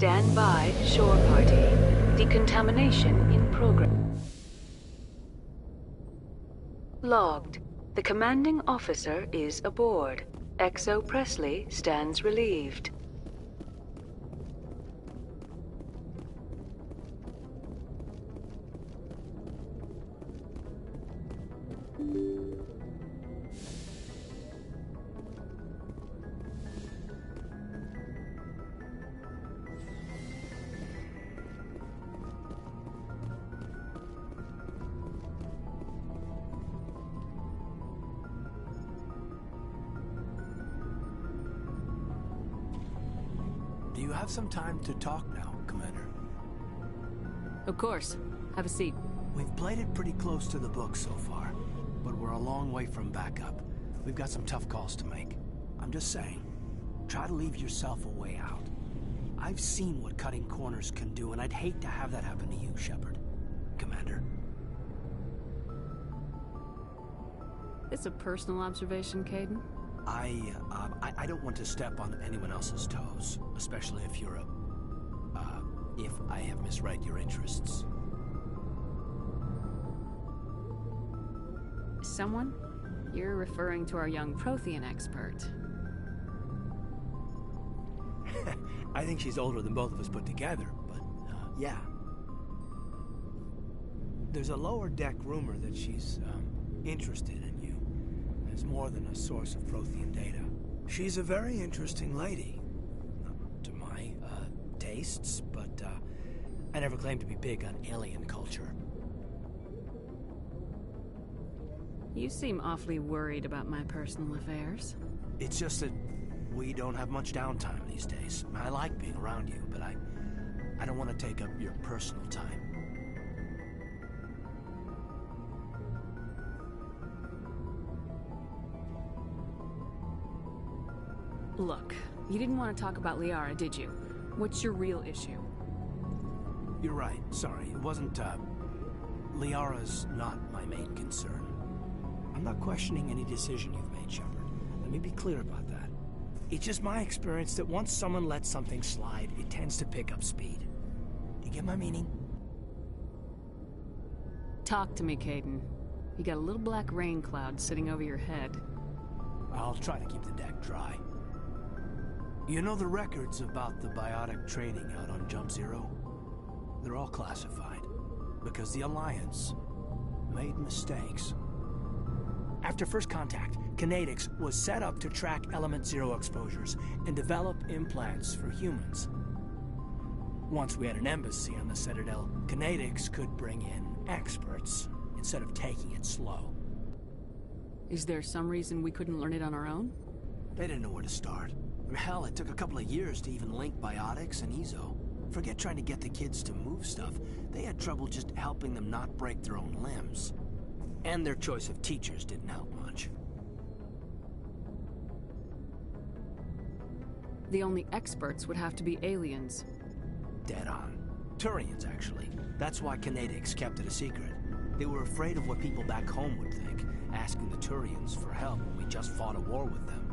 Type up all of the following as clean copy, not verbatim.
Stand by, shore party. Decontamination in progress. Logged. The commanding officer is aboard. XO Presley stands relieved. Do you have some time to talk now, Commander? Of course. Have a seat. We've played it pretty close to the book so far, but we're a long way from backup. We've got some tough calls to make. I'm just saying, try to leave yourself a way out. I've seen what cutting corners can do, and I'd hate to have that happen to you, Shepard. Commander. It's a personal observation, Caden. I don't want to step on anyone else's toes, especially if you're if I have misread your interests. Someone? You're referring to our young Prothean expert. I think she's older than both of us put together, but, yeah. There's a lower deck rumor that she's, interested in you as more than a source of Prothean data. She's a very interesting lady. To my, tastes, but, I never claimed to be big on alien culture. You seem awfully worried about my personal affairs. It's just that we don't have much downtime these days. I like being around you, but I don't want to take up your personal time. Look, you didn't want to talk about Liara, did you? What's your real issue? You're right. Sorry. It wasn't, Liara's not my main concern. I'm not questioning any decision you've made, Shepard. Let me be clear about that. It's just my experience that once someone lets something slide, it tends to pick up speed. You get my meaning? Talk to me, Caden. You got a little black rain cloud sitting over your head. I'll try to keep the deck dry. You know the records about the biotic trading out on Jump Zero? They're all classified, because the Alliance made mistakes. After first contact, Kinetics was set up to track Element Zero exposures and develop implants for humans. Once we had an embassy on the Citadel, Kinetics could bring in experts instead of taking it slow. Is there some reason we couldn't learn it on our own? They didn't know where to start. Hell, it took a couple of years to even link biotics and EZO. Forget trying to get the kids to move stuff. They had trouble just helping them not break their own limbs. And their choice of teachers didn't help much. The only experts would have to be aliens. Dead on. Turians, actually. That's why Kinetics kept it a secret. They were afraid of what people back home would think, asking the Turians for help when we just fought a war with them.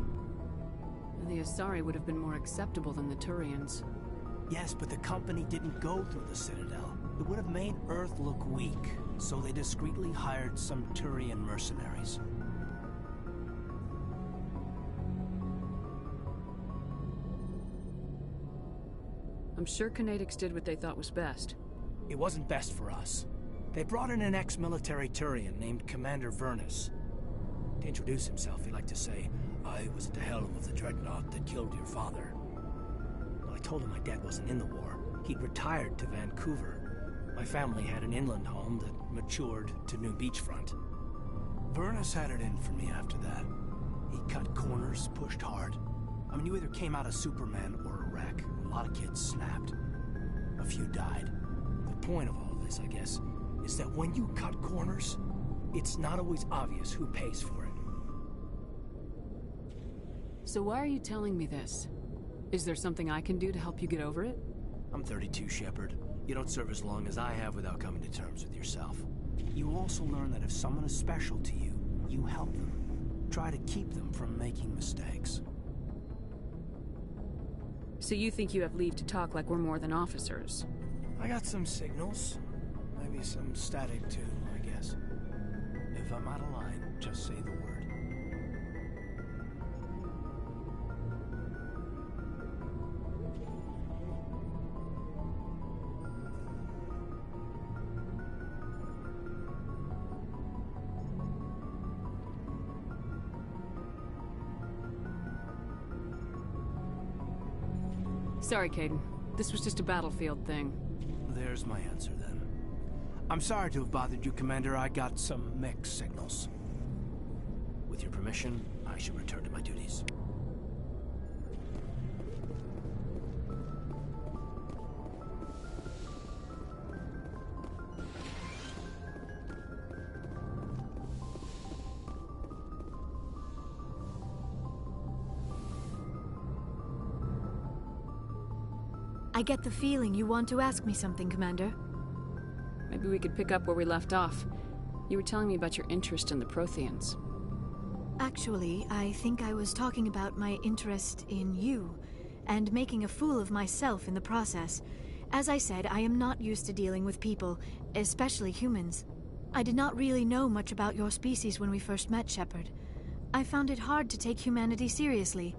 The Asari would have been more acceptable than the Turians. Yes, but the company didn't go through the Citadel. It would have made Earth look weak, so they discreetly hired some Turian mercenaries. I'm sure Kinetics did what they thought was best. It wasn't best for us. They brought in an ex-military Turian named Commander Vernus. To introduce himself, he liked to say, "I was at the helm of the dreadnought that killed your father." Well, I told him my dad wasn't in the war. He'd retired to Vancouver. My family had an inland home that matured to New Beachfront. Vernus had it in for me after that. He cut corners, pushed hard. I mean, you either came out a Superman or a wreck. A lot of kids snapped. A few died. The point of all this, I guess, is that when you cut corners, it's not always obvious who pays for it. So why are you telling me this? Is there something I can do to help you get over it? I'm 32, Shepard. You don't serve as long as I have without coming to terms with yourself. You also learn that if someone is special to you, you help them. Try to keep them from making mistakes. So you think you have leave to talk like we're more than officers? I got some signals. Maybe some static too, I guess. If I'm out of line, just say the word. Sorry, Caden. This was just a battlefield thing. There's my answer, then. I'm sorry to have bothered you, Commander. I got some mixed signals. With your permission, I should return to my duties. I get the feeling you want to ask me something, Commander. Maybe we could pick up where we left off. You were telling me about your interest in the Protheans. Actually, I think I was talking about my interest in you, and making a fool of myself in the process. As I said, I am not used to dealing with people, especially humans. I did not really know much about your species when we first met, Shepard. I found it hard to take humanity seriously.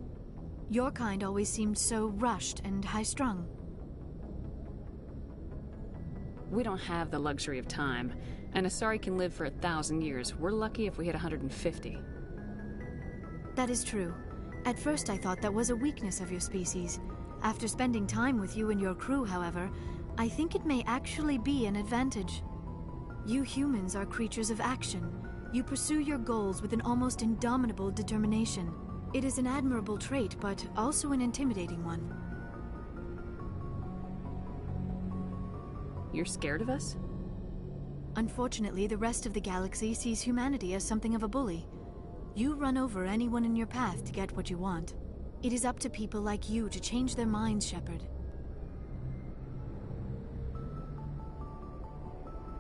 Your kind always seemed so rushed and high-strung. We don't have the luxury of time, and Asari can live for 1,000 years. We're lucky if we hit 150. That is true. At first I thought that was a weakness of your species. After spending time with you and your crew, however, I think it may actually be an advantage. You humans are creatures of action. You pursue your goals with an almost indomitable determination. It is an admirable trait, but also an intimidating one. You're scared of us? Unfortunately, the rest of the galaxy sees humanity as something of a bully. You run over anyone in your path to get what you want. It is up to people like you to change their minds, Shepard.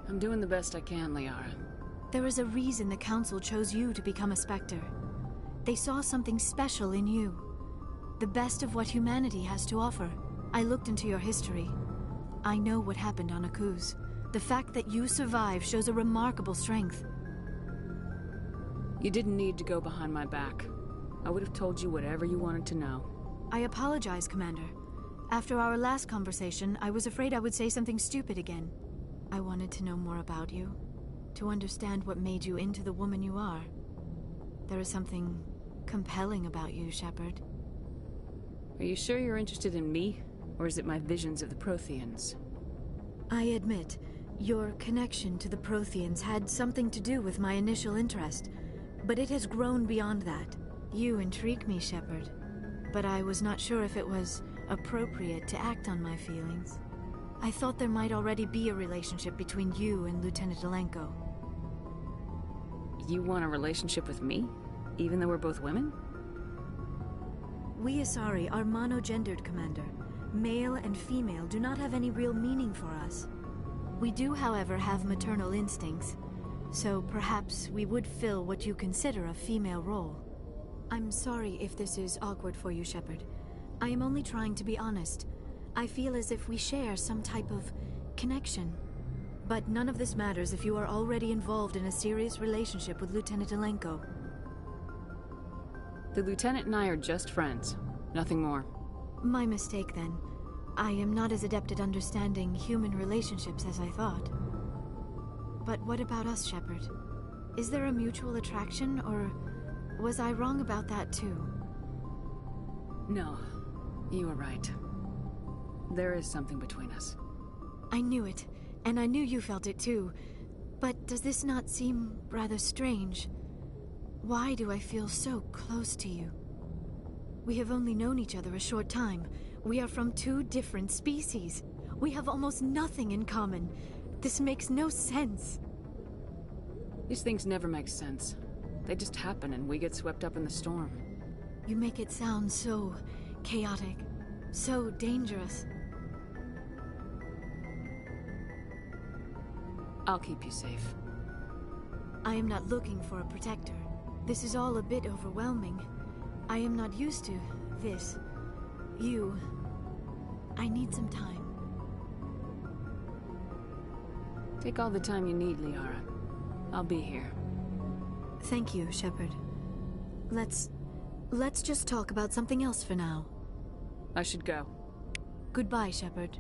I'm doing the best I can, Liara. There is a reason the Council chose you to become a Spectre. They saw something special in you. The best of what humanity has to offer. I looked into your history. I know what happened on Akuz. The fact that you survived shows a remarkable strength. You didn't need to go behind my back. I would have told you whatever you wanted to know. I apologize, Commander. After our last conversation, I was afraid I would say something stupid again. I wanted to know more about you, to understand what made you into the woman you are. There is something compelling about you, Shepard. Are you sure you're interested in me? Or is it my visions of the Protheans? I admit, your connection to the Protheans had something to do with my initial interest, but it has grown beyond that. You intrigue me, Shepard, but I was not sure if it was appropriate to act on my feelings. I thought there might already be a relationship between you and Lieutenant Alenko. You want a relationship with me? Even though we're both women? We Asari are monogendered, Commander. Male and female do not have any real meaning for us. We do, however, have maternal instincts, so perhaps we would fill what you consider a female role. I'm sorry if this is awkward for you, Shepard. I am only trying to be honest. I feel as if we share some type of connection. But none of this matters if you are already involved in a serious relationship with Lieutenant Alenko. The Lieutenant and I are just friends. Nothing more. My mistake, then. I am not as adept at understanding human relationships as I thought. But what about us, Shepard? Is there a mutual attraction, or was I wrong about that too? No, you were right. There is something between us. I knew it, and I knew you felt it too. But does this not seem rather strange? Why do I feel so close to you? We have only known each other a short time. We are from two different species. We have almost nothing in common. This makes no sense. These things never make sense. They just happen and we get swept up in the storm. You make it sound so chaotic, so dangerous. I'll keep you safe. I am not looking for a protector. This is all a bit overwhelming. I am not used to this. You, I need some time. Take all the time you need, Liara. I'll be here. Thank you, Shepard. Let's just talk about something else for now. I should go. Goodbye, Shepard.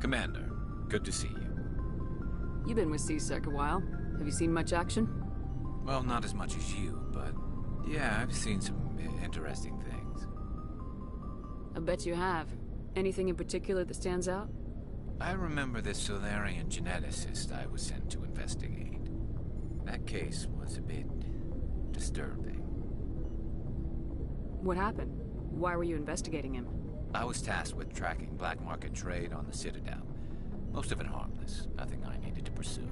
Commander, good to see you. You've been with C-Sec a while. Have you seen much action? Well, not as much as you, but yeah, I've seen some interesting things. I bet you have. Anything in particular that stands out? I remember this Solarian geneticist I was sent to investigate. That case was a bit disturbing. What happened? Why were you investigating him? I was tasked with tracking black market trade on the Citadel. Most of it harmless, nothing I needed to pursue.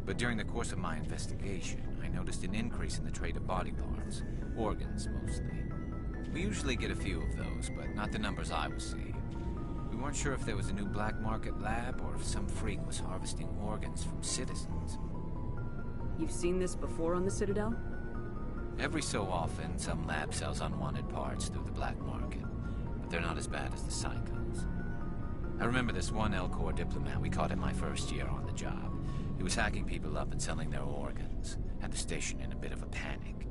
But during the course of my investigation, I noticed an increase in the trade of body parts, organs mostly. We usually get a few of those, but not the numbers I was seeing. We weren't sure if there was a new black market lab or if some freak was harvesting organs from citizens. You've seen this before on the Citadel? Every so often, some lab sells unwanted parts through the black market, but they're not as bad as the psychos. I remember this one L-Corps diplomat we caught in my first year on the job. He was hacking people up and selling their organs. Had the station in a bit of a panic.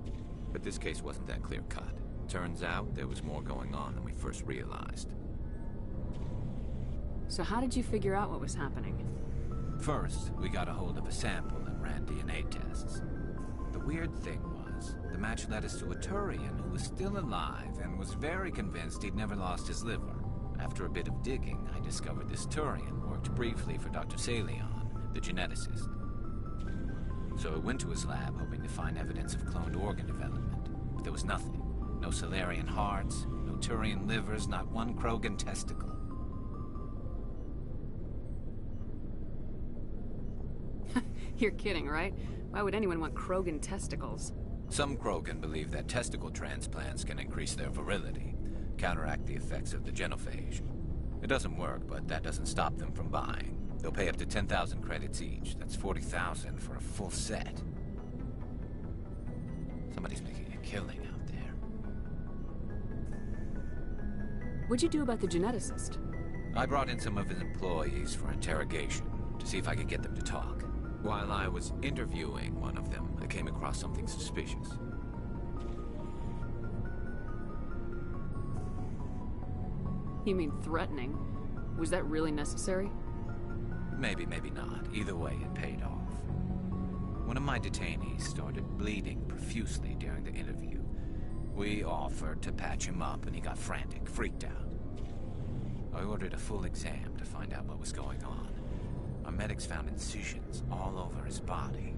But this case wasn't that clear-cut. Turns out there was more going on than we first realized. So how did you figure out what was happening? First, we got a hold of a sample and ran DNA tests. The weird thing was, the match led us to a Turian who was still alive and was very convinced he'd never lost his liver. After a bit of digging, I discovered this Turian worked briefly for Dr. Salion, the geneticist. So I went to his lab hoping to find evidence of cloned organ development, but there was nothing. No Solarian hearts, no Turian livers, not one Krogan testicle. You're kidding, right? Why would anyone want Krogan testicles? Some Krogan believe that testicle transplants can increase their virility, counteract the effects of the genophage. It doesn't work, but that doesn't stop them from buying. They'll pay up to 10,000 credits each. That's 40,000 for a full set. Somebody's making a killing out there. What'd you do about the geneticist? I brought in some of his employees for interrogation to see if I could get them to talk. While I was interviewing one of them, I came across something suspicious. You mean threatening? Was that really necessary? Maybe, maybe not. Either way, it paid off. One of my detainees started bleeding profusely during the interview. We offered to patch him up, and he got frantic, freaked out. I ordered a full exam to find out what was going on. Our medics found incisions all over his body,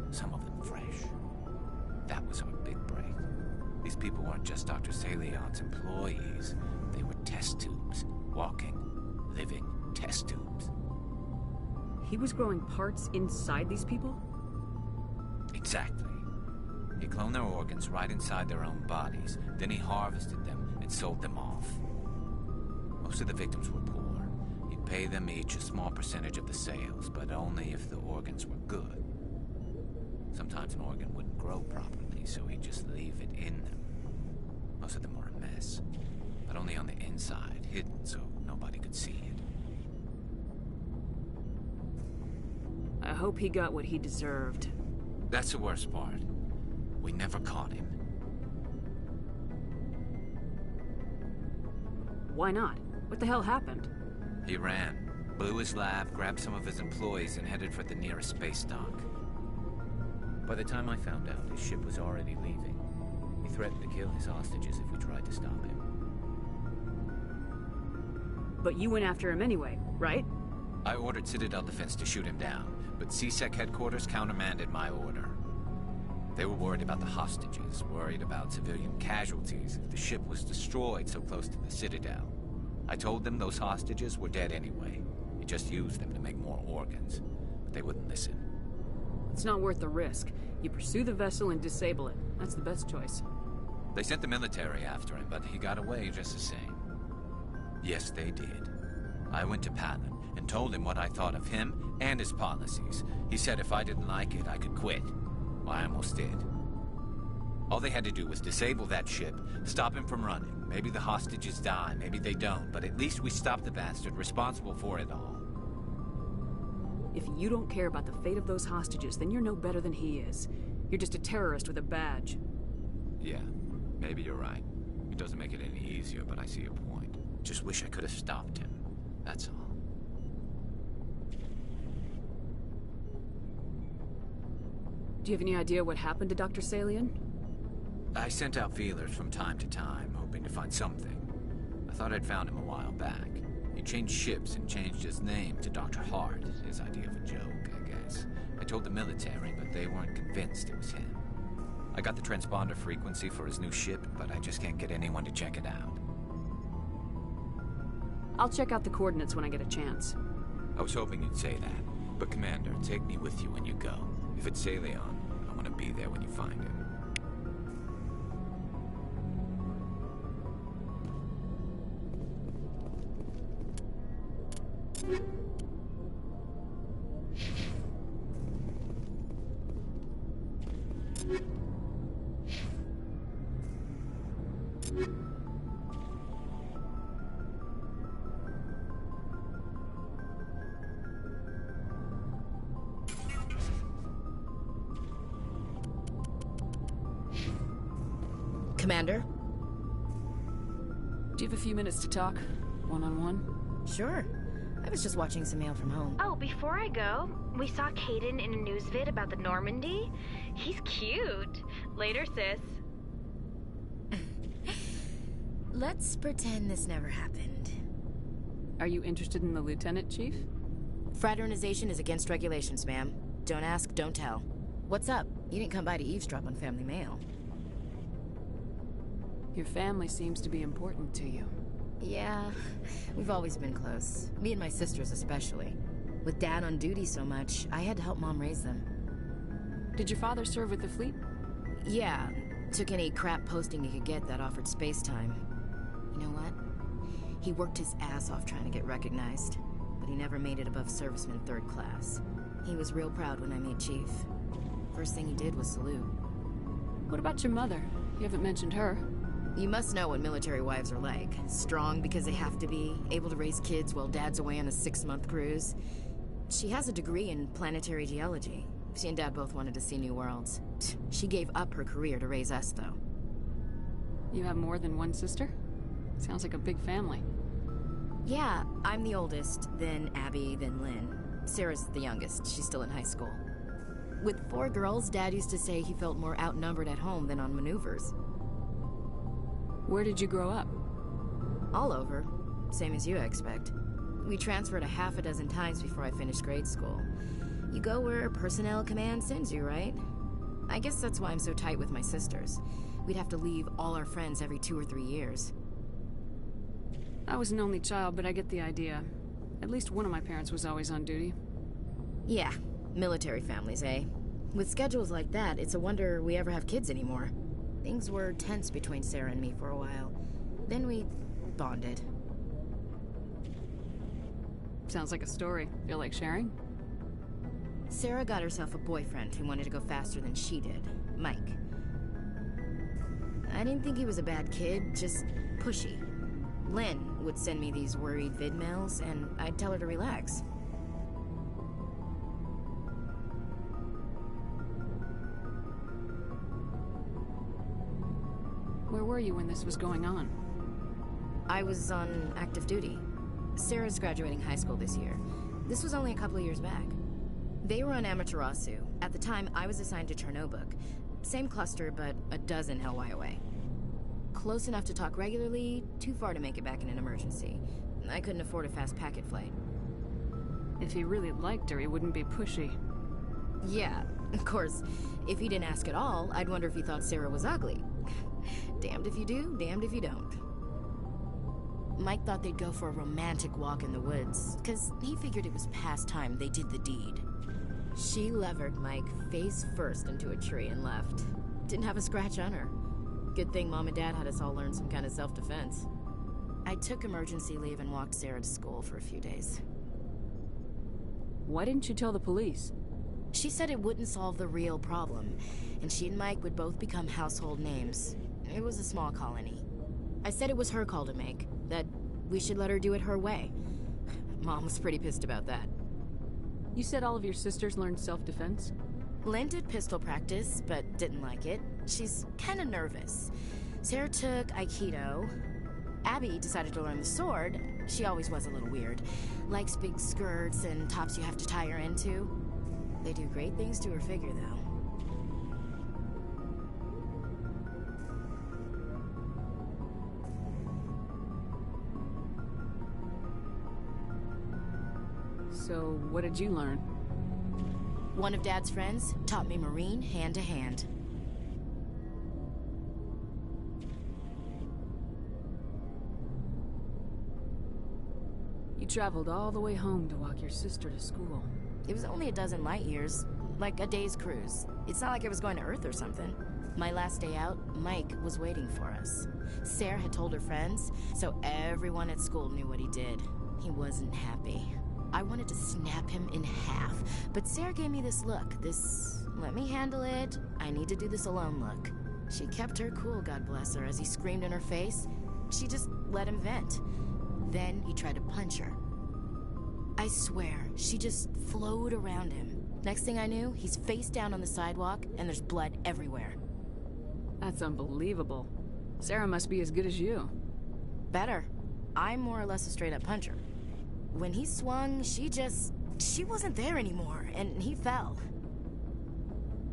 some of them fresh. That was our big break. These people weren't just Dr. Salion's employees. They were test tubes. Walking, living test tubes. He was growing parts inside these people? Exactly. He cloned their organs right inside their own bodies. Then he harvested them and sold them off. Most of the victims were poor. He'd pay them each a small percentage of the sales, but only if the organs were good. Sometimes an organ wouldn't grow properly, so he'd just leave it in them. Most of them were a mess, but only on the inside, hidden so nobody could see it. I hope he got what he deserved. That's the worst part. We never caught him. Why not? What the hell happened? He ran, blew his lab, grabbed some of his employees, and headed for the nearest space dock. By the time I found out, his ship was already leaving. He threatened to kill his hostages if we tried to stop him. But you went after him anyway, right? I ordered Citadel Defense to shoot him down, but C-Sec headquarters countermanded my order. They were worried about the hostages, worried about civilian casualties if the ship was destroyed so close to the Citadel. I told them those hostages were dead anyway. He just used them to make more organs, but they wouldn't listen. It's not worth the risk. You pursue the vessel and disable it. That's the best choice. They sent the military after him, but he got away just the same. Yes, they did. I went to Palin and told him what I thought of him and his policies. He said if I didn't like it, I could quit. Well, I almost did. All they had to do was disable that ship, stop him from running. Maybe the hostages die, maybe they don't, but at least we stopped the bastard responsible for it all. If you don't care about the fate of those hostages, then you're no better than he is. You're just a terrorist with a badge. Yeah, maybe you're right. It doesn't make it any easier, but I see your point. Just wish I could have stopped him. That's all. Do you have any idea what happened to Dr. Salian? I sent out feelers from time to time, hoping to find something. I thought I'd found him a while back. He changed ships and changed his name to Dr. Hart, his idea of a joke, I guess. I told the military, but they weren't convinced it was him. I got the transponder frequency for his new ship, but I just can't get anyone to check it out. I'll check out the coordinates when I get a chance. I was hoping you'd say that, but Commander, take me with you when you go. If it's Salion, I want to be there when you find him. Commander? Do you have a few minutes to talk? One-on-one? Sure. I was just watching some mail from home. Oh, before I go, we saw Caden in a news vid about the Normandy. He's cute. Later, sis. Let's pretend this never happened. Are you interested in the Lieutenant, Chief? Fraternization is against regulations, ma'am. Don't ask, don't tell. What's up? You didn't come by to eavesdrop on family mail. Your family seems to be important to you. Yeah, we've always been close. Me and my sisters especially. With Dad on duty so much, I had to help Mom raise them. Did your father serve with the fleet? Yeah, took any crap posting he could get that offered space time. You know what? He worked his ass off trying to get recognized, but he never made it above serviceman 3rd class. He was real proud when I made Chief. First thing he did was salute. What about your mother? You haven't mentioned her. You must know what military wives are like. Strong because they have to be, able to raise kids while Dad's away on a 6-month cruise. She has a degree in planetary geology. She and Dad both wanted to see new worlds. She gave up her career to raise us, though. You have more than one sister? Sounds like a big family. Yeah, I'm the oldest, then Abby, then Lynn. Sarah's the youngest. She's still in high school. With 4 girls, Dad used to say he felt more outnumbered at home than on maneuvers. Where did you grow up? All over. Same as you, I expect. We transferred a half a dozen times before I finished grade school. You go where personnel command sends you, right? I guess that's why I'm so tight with my sisters. We'd have to leave all our friends every 2 or 3 years. I was an only child, but I get the idea. At least one of my parents was always on duty. Yeah, military families, eh? With schedules like that, it's a wonder we ever have kids anymore. Things were tense between Sarah and me for a while. Then we bonded. Sounds like a story. Feel like sharing? Sarah got herself a boyfriend who wanted to go faster than she did, Mike. I didn't think he was a bad kid, just pushy. Lynn would send me these worried vid mails, and I'd tell her to relax. Where were you when this was going on? I was on active duty. Sarah's graduating high school this year. This was only a couple of years back. They were on Amaterasu. At the time, I was assigned to Chernobog. Same cluster, but a dozen LY away. Close enough to talk regularly, too far to make it back in an emergency. I couldn't afford a fast packet flight. If he really liked her, he wouldn't be pushy. Yeah, of course. If he didn't ask at all, I'd wonder if he thought Sarah was ugly. Damned if you do, damned if you don't. Mike thought they'd go for a romantic walk in the woods, because he figured it was past time they did the deed. She levered Mike face first into a tree and left. Didn't have a scratch on her. Good thing Mom and Dad had us all learn some kind of self-defense. I took emergency leave and walked Sarah to school for a few days. Why didn't you tell the police? She said it wouldn't solve the real problem, and she and Mike would both become household names. It was a small colony. I said it was her call to make, that we should let her do it her way. Mom was pretty pissed about that. You said all of your sisters learned self-defense? Lynn did pistol practice, but didn't like it. She's kinda nervous. Sarah took Aikido. Abby decided to learn the sword. She always was a little weird. Likes big skirts and tops you have to tie her into. They do great things to her figure, though. So, what did you learn? One of Dad's friends taught me Marine hand to hand. You traveled all the way home to walk your sister to school. It was only a dozen light years, like a day's cruise. It's not like I was going to Earth or something. My last day out, Mike was waiting for us. Sarah had told her friends, so everyone at school knew what he did. He wasn't happy. I wanted to snap him in half, but Sarah gave me this look, this let me handle it, I need to do this alone look. She kept her cool, God bless her, as he screamed in her face. She just let him vent. Then he tried to punch her. I swear, she just flowed around him. Next thing I knew, he's face down on the sidewalk, and there's blood everywhere. That's unbelievable. Sarah must be as good as you. Better. I'm more or less a straight-up puncher. When he swung, she wasn't there anymore, and he fell.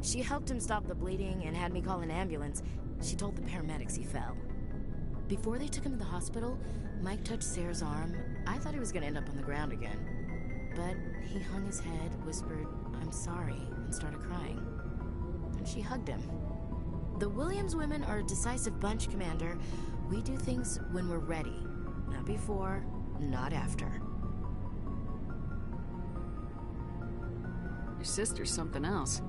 She helped him stop the bleeding and had me call an ambulance. She told the paramedics he fell. Before they took him to the hospital, Mike touched Sarah's arm. I thought he was gonna end up on the ground again. But he hung his head, whispered, "I'm sorry," and started crying. And she hugged him. The Williams women are a decisive bunch, Commander. We do things when we're ready. Not before, not after. Your sister's something else.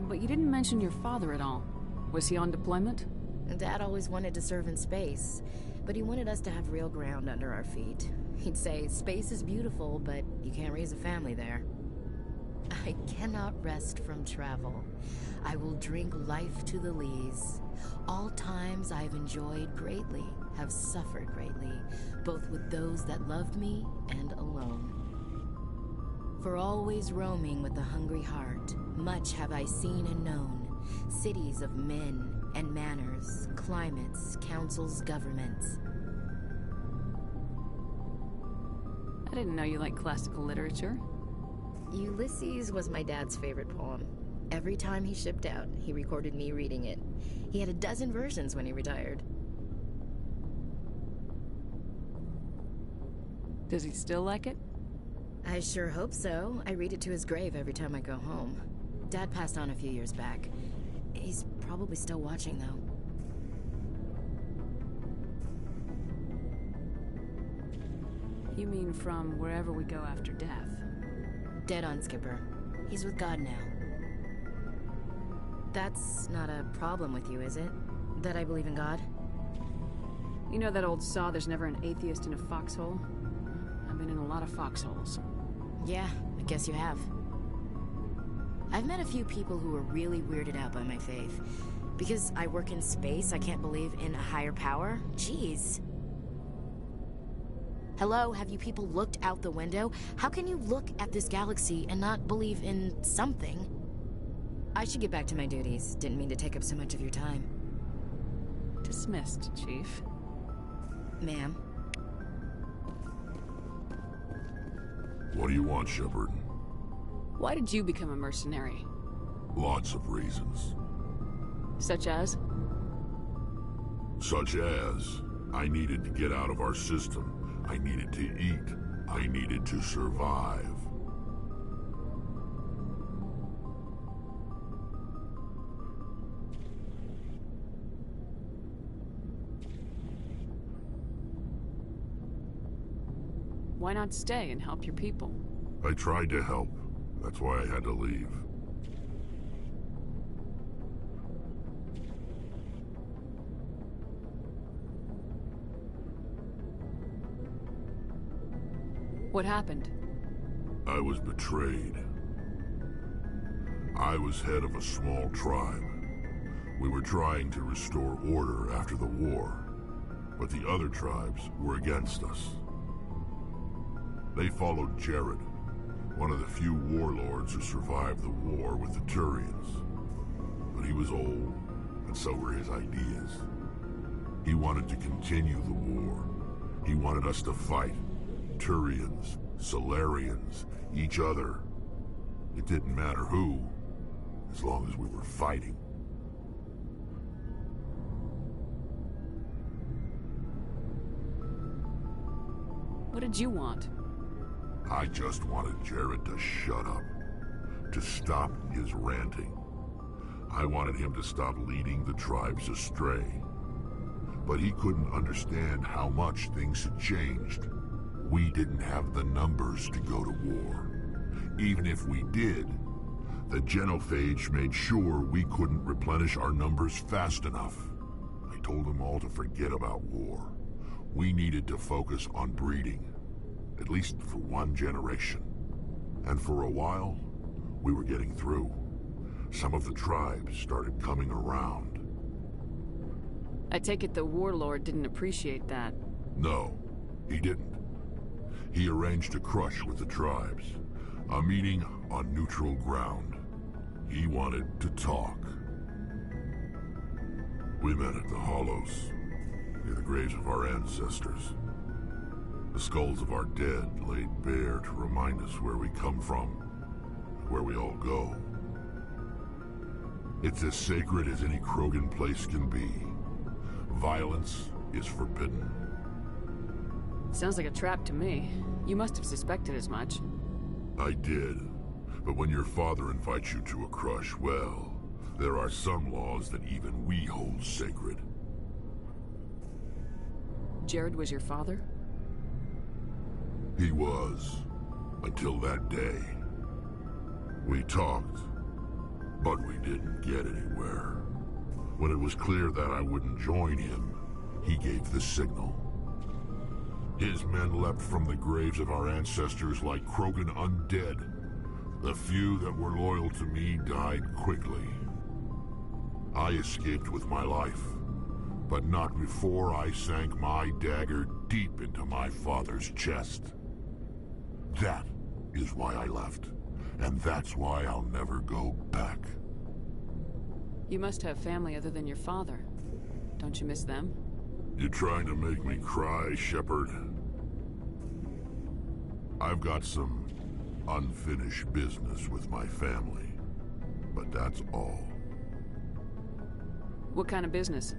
But you didn't mention your father at all. Was he on deployment? Dad always wanted to serve in space, but he wanted us to have real ground under our feet. He'd say, space is beautiful, but you can't raise a family there. I cannot rest from travel. I will drink life to the lees. All times I've enjoyed greatly, have suffered greatly, both with those that loved me and alone. For always roaming with a hungry heart, much have I seen and known, cities of men and manners, climates, councils, governments. I didn't know you liked classical literature. Ulysses was my dad's favorite poem. Every time he shipped out, he recorded me reading it. He had a dozen versions when he retired. Does he still like it? I sure hope so. I read it to his grave every time I go home. Dad passed on a few years back. He's probably still watching, though. You mean from wherever we go after death? Dead on, Skipper. He's with God now. That's not a problem with you, is it? That I believe in God? You know that old saw, there's never an atheist in a foxhole? I've been in a lot of foxholes. Yeah, I guess you have. I've met a few people who were really weirded out by my faith. Because I work in space, I can't believe in a higher power? Jeez. Hello, have you people looked out the window? How can you look at this galaxy and not believe in something? I should get back to my duties. Didn't mean to take up so much of your time. Dismissed, Chief. Ma'am. What do you want, Shepard? Why did you become a mercenary? Lots of reasons. Such as? Such as, I needed to get out of our system. I needed to eat. I needed to survive. Why not stay and help your people? I tried to help. That's why I had to leave. What happened? I was betrayed. I was head of a small tribe. We were trying to restore order after the war, but the other tribes were against us. They followed Jared, one of the few warlords who survived the war with the Turians. But he was old, and so were his ideas. He wanted to continue the war. He wanted us to fight. Turians, Solarians, each other. It didn't matter who, as long as we were fighting. What did you want? I just wanted Jared to shut up, to stop his ranting. I wanted him to stop leading the tribes astray. But he couldn't understand how much things had changed. We didn't have the numbers to go to war. Even if we did, the genophage made sure we couldn't replenish our numbers fast enough. I told them all to forget about war. We needed to focus on breeding, at least for one generation. And for a while, we were getting through. Some of the tribes started coming around. I take it the warlord didn't appreciate that. No, he didn't. He arranged a crush with the tribes, a meeting on neutral ground. He wanted to talk. We met at the Hollows, near the graves of our ancestors. The skulls of our dead laid bare to remind us where we come from, and where we all go. It's as sacred as any Krogan place can be. Violence is forbidden. Sounds like a trap to me. You must have suspected as much. I did. But when your father invites you to a crush, well, there are some laws that even we hold sacred. Jared was your father? He was. Until that day. We talked, but we didn't get anywhere. When it was clear that I wouldn't join him, he gave the signal. His men leapt from the graves of our ancestors like Krogan undead. The few that were loyal to me died quickly. I escaped with my life, but not before I sank my dagger deep into my father's chest. That is why I left, and that's why I'll never go back. You must have family other than your father. Don't you miss them? You trying to make me cry, Shepard? I've got some unfinished business with my family, but that's all. What kind of business?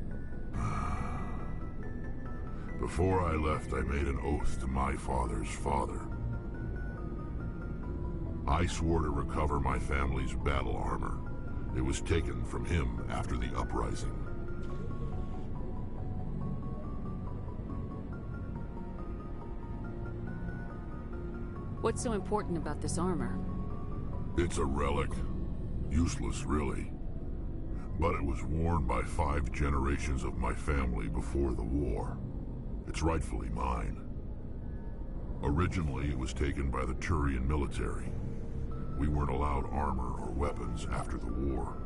Before I left, I made an oath to my father's father. I swore to recover my family's battle armor. It was taken from him after the uprising. What's so important about this armor? It's a relic. Useless, really. But it was worn by 5 generations of my family before the war. It's rightfully mine. Originally, it was taken by the Turian military. We weren't allowed armor or weapons after the war.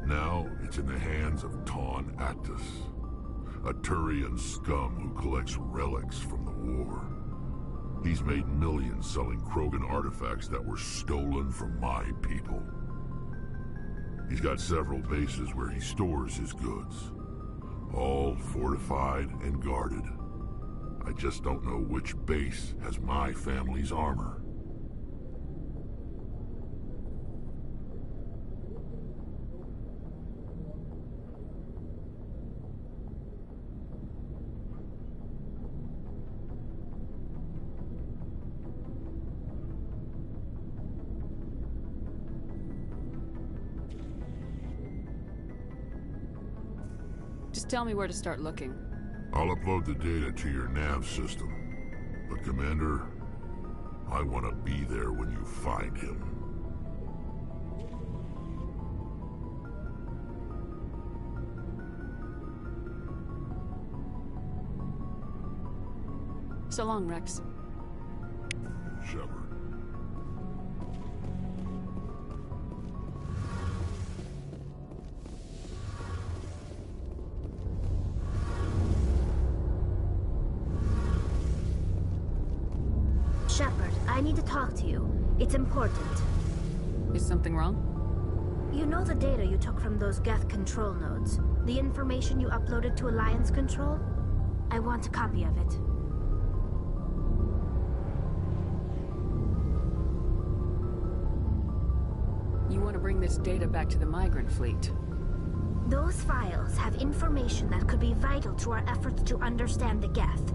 Now, it's in the hands of Ton Actus, a Turian scum who collects relics from the war. He's made millions selling Krogan artifacts that were stolen from my people. He's got several bases where he stores his goods, all fortified and guarded. I just don't know which base has my family's armor. Just tell me where to start looking. I'll upload the data to your nav system. But Commander, I want to be there when you find him. So long, Rex. Shepard. Shepard, I need to talk to you. It's important. Is something wrong? You know the data you took from those Geth control nodes? The information you uploaded to Alliance Control? I want a copy of it. You want to bring this data back to the migrant fleet? Those files have information that could be vital to our efforts to understand the Geth.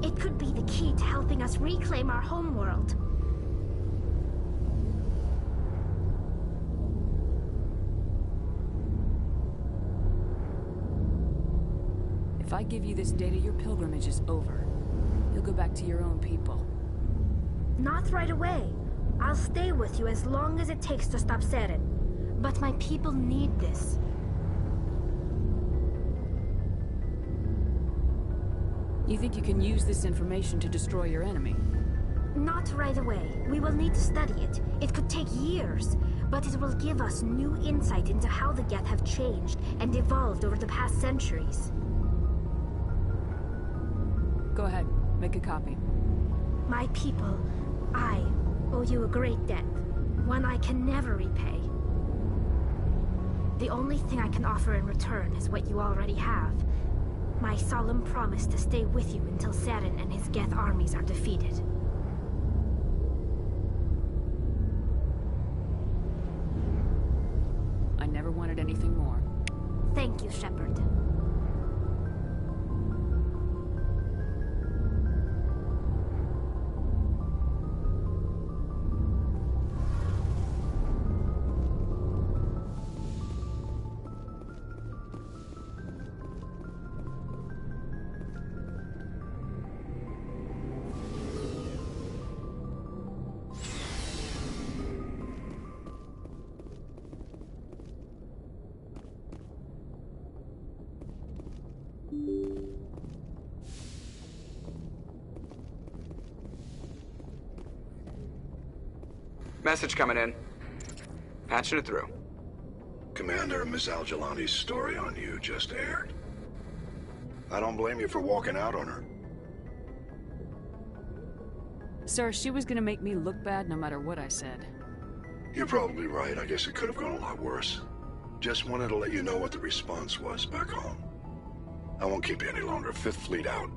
It could be the key to helping us reclaim our homeworld. If I give you this data, your pilgrimage is over. You'll go back to your own people. Not right away. I'll stay with you as long as it takes to stop Seren. But my people need this. You think you can use this information to destroy your enemy? Not right away. We will need to study it. It could take years, but it will give us new insight into how the Geth have changed and evolved over the past centuries. Go ahead, make a copy. My people, I owe you a great debt, one I can never repay. The only thing I can offer in return is what you already have. My solemn promise to stay with you until Seren and his Geth armies are defeated. I never wanted anything more. Thank you, Shepard. Message coming in. Patching it through. Commander, Miss Al-Jalani's story on you just aired. I don't blame you for walking out on her. Sir, she was gonna make me look bad no matter what I said. You're probably right. I guess it could have gone a lot worse. Just wanted to let you know what the response was back home. I won't keep you any longer. Fifth Fleet out.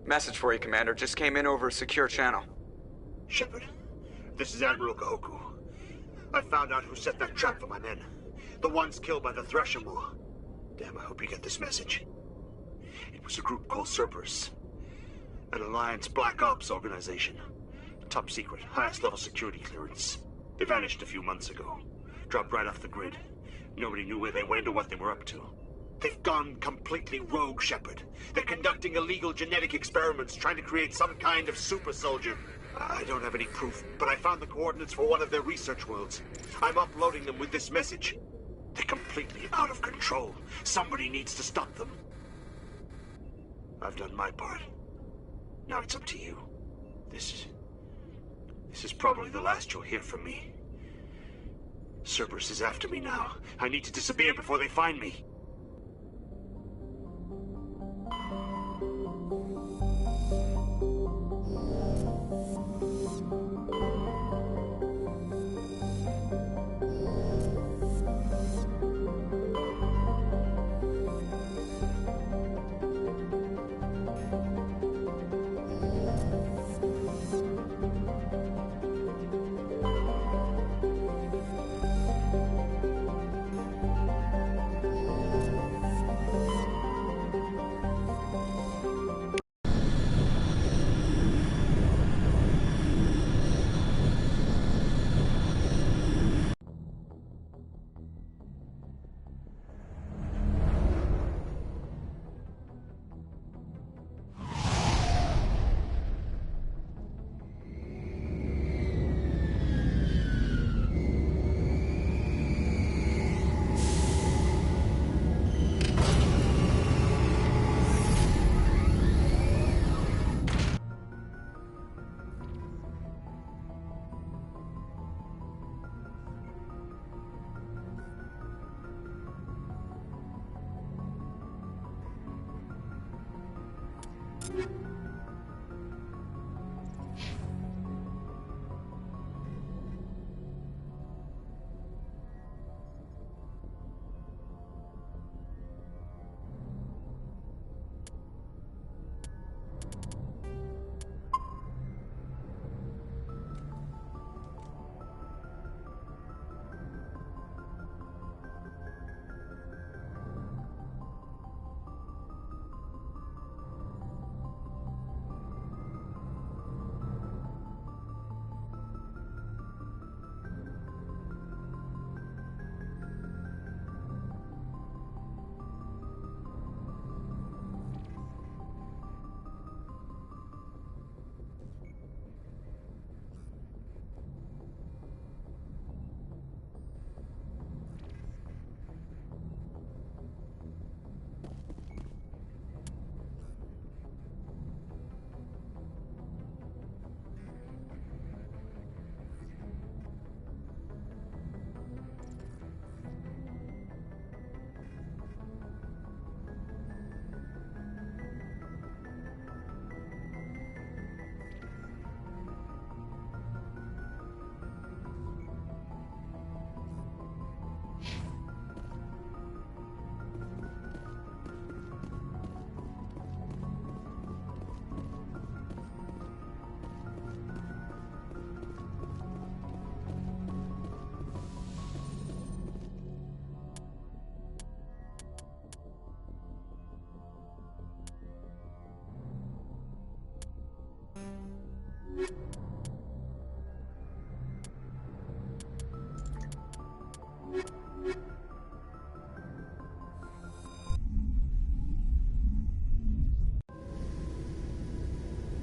Message for you, Commander. Just came in over a secure channel. Shepard, this is Admiral Kahoku. I found out who set that trap for my men. The ones killed by the Thresher Moor. Damn, I hope you get this message. It was a group called Cerberus. An Alliance Black Ops organization. Top secret, highest level security clearance. They vanished a few months ago. Dropped right off the grid. Nobody knew where they went or what they were up to. They've gone completely rogue, Shepard. They're conducting illegal genetic experiments, trying to create some kind of super soldier. I don't have any proof, but I found the coordinates for one of their research worlds. I'm uploading them with this message. They're completely out of control. Somebody needs to stop them. I've done my part. Now it's up to you. This is probably the last you'll hear from me. Cerberus is after me now. I need to disappear before they find me.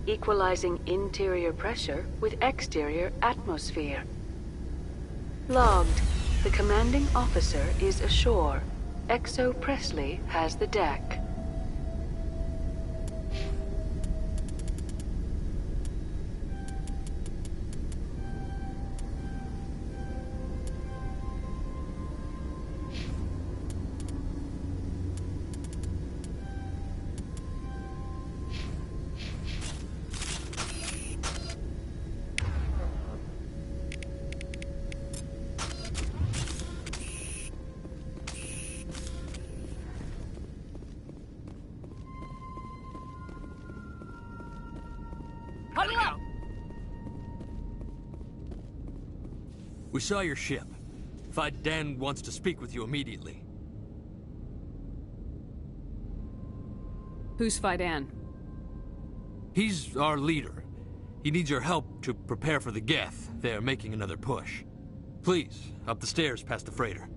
Equalizing interior pressure with exterior atmosphere. Logged. The commanding officer is ashore. Exo Presley has the deck. We saw your ship. Fight Dan wants to speak with you immediately. Who's Fidan? He's our leader. He needs your help to prepare for the Geth. They're making another push. Please, up the stairs past the freighter.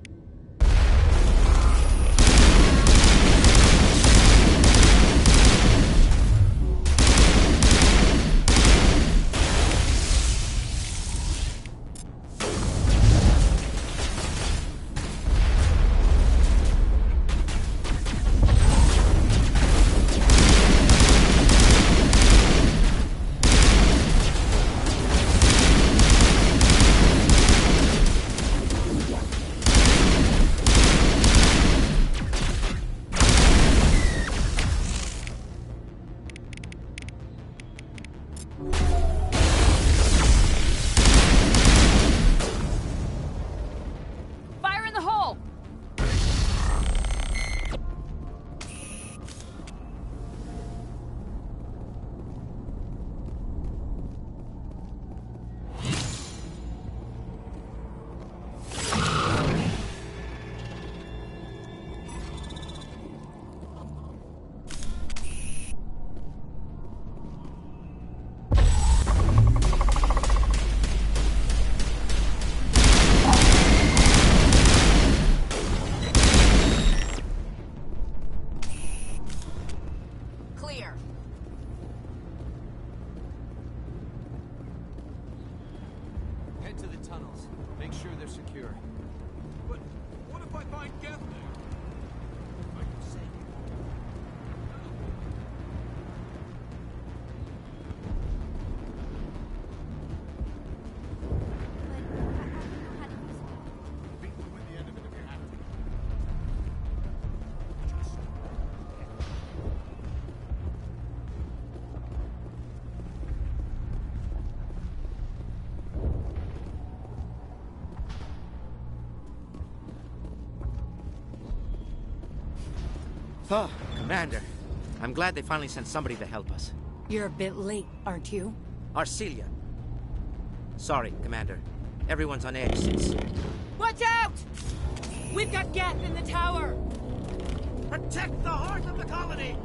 Oh, Commander. I'm glad they finally sent somebody to help us. You're a bit late, aren't you? Arcelia. Sorry, Commander. Everyone's on edge since... Watch out! We've got Geth in the tower! Protect the heart of the colony!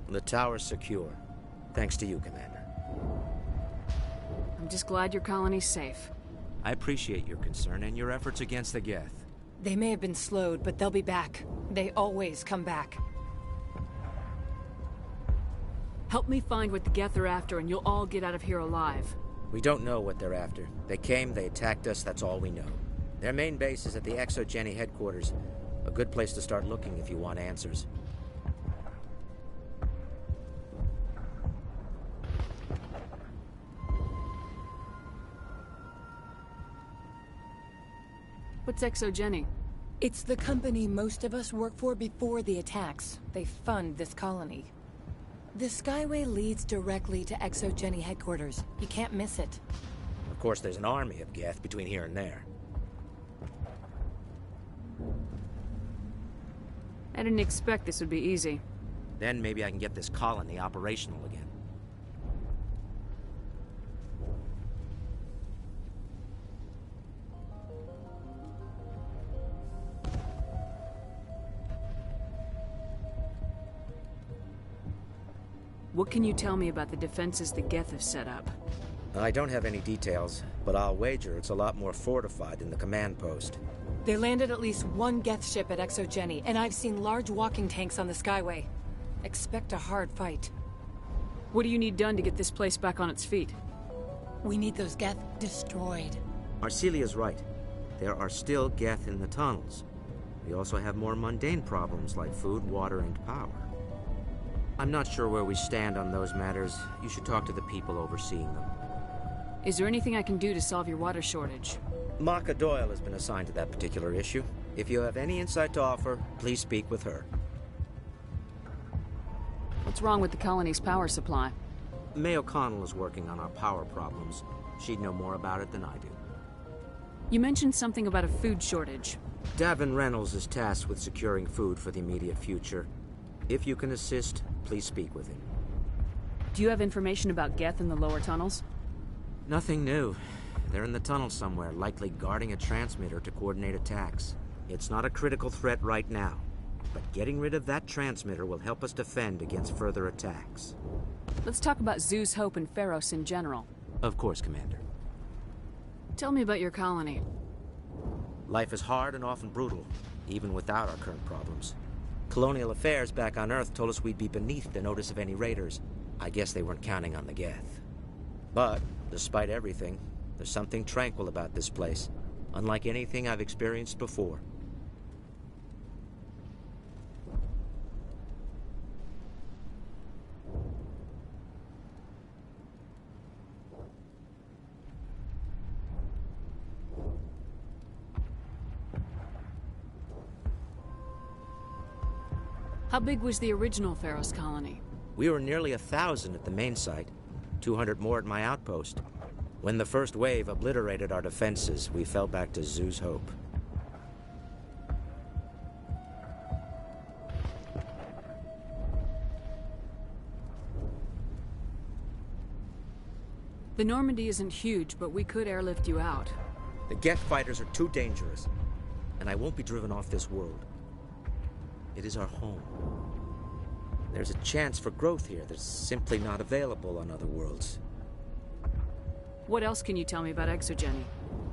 The tower's secure. Thanks to you, Commander. I'm just glad your colony's safe. I appreciate your concern and your efforts against the Geth. They may have been slowed, but they'll be back. They always come back. Help me find what the Geth are after, and you'll all get out of here alive. We don't know what they're after. They came, they attacked us, that's all we know. Their main base is at the ExoGeni headquarters. A good place to start looking if you want answers. What's ExoGeni? It's the company most of us work for before the attacks. They fund this colony. The Skyway leads directly to ExoGeni headquarters. You can't miss it. Of course, there's an army of Geth between here and there. I didn't expect this would be easy. Then maybe I can get this colony operational again. What can you tell me about the defenses the Geth have set up? I don't have any details, but I'll wager it's a lot more fortified than the command post. They landed at least one Geth ship at ExoGeni, and I've seen large walking tanks on the Skyway. Expect a hard fight. What do you need done to get this place back on its feet? We need those Geth destroyed. Arcelia's right. There are still Geth in the tunnels. We also have more mundane problems like food, water, and power. I'm not sure where we stand on those matters. You should talk to the people overseeing them. Is there anything I can do to solve your water shortage? Maka Doyle has been assigned to that particular issue. If you have any insight to offer, please speak with her. What's wrong with the colony's power supply? May O'Connell is working on our power problems. She'd know more about it than I do. You mentioned something about a food shortage. Davin Reynolds is tasked with securing food for the immediate future. If you can assist, please speak with him. Do you have information about Geth in the lower tunnels? Nothing new. They're in the tunnel somewhere, likely guarding a transmitter to coordinate attacks. It's not a critical threat right now, but getting rid of that transmitter will help us defend against further attacks. Let's talk about Zoo's Hope and Pharos in general. Of course, Commander. Tell me about your colony. Life is hard and often brutal, even without our current problems. Colonial affairs back on Earth told us we'd be beneath the notice of any raiders. I guess they weren't counting on the Geth. But, despite everything, there's something tranquil about this place, unlike anything I've experienced before. How big was the original Pharos colony? We were nearly 1,000 at the main site, 200 more at my outpost. When the first wave obliterated our defenses, we fell back to Zoo's Hope. The Normandy isn't huge, but we could airlift you out. The Geth fighters are too dangerous, and I won't be driven off this world. It is our home. There's a chance for growth here that's simply not available on other worlds. What else can you tell me about ExoGeni?